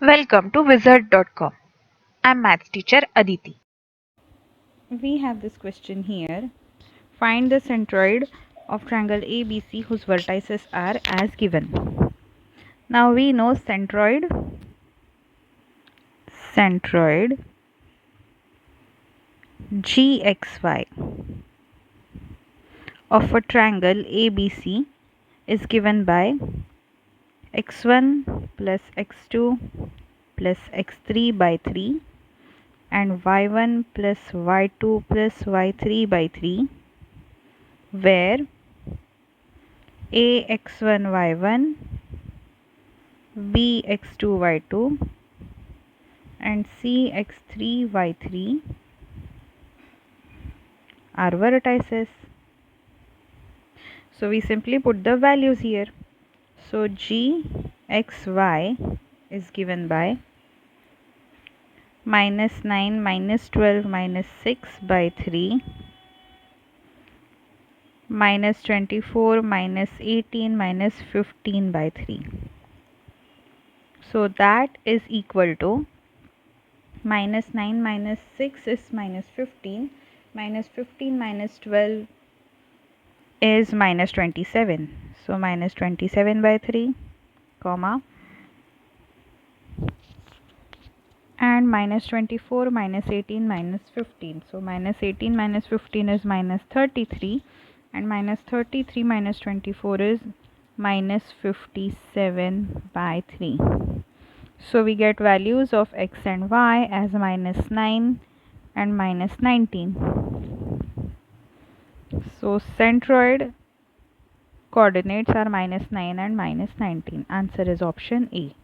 Welcome to wizard.com. I'm maths teacher Aditi. We have this question here. Find the centroid of triangle ABC whose vertices are as given. Now we know centroid GXY of a triangle ABC is given by x1 plus x2 plus x3 by 3 and y1 plus y2 plus y3 by 3, where a x1 y1, b x2 y2 and c x3 y3 are vertices. So we simply put the values here. So g x y is given by minus 9 minus 12 minus 6 by 3 minus 24 minus 18 minus 15 by 3. So that is equal to minus 9 minus 6 is minus 15, minus 15 minus 12 is minus 27. So minus 27 by 3, comma, and minus 24 minus 18 minus 15. So minus 18 minus 15 is minus 33, and minus 33 minus 24 is minus 57 by 3. So we get values of x and y as minus 9 and minus 19. So centroid coordinates are minus 9 and minus 19. Answer is option A.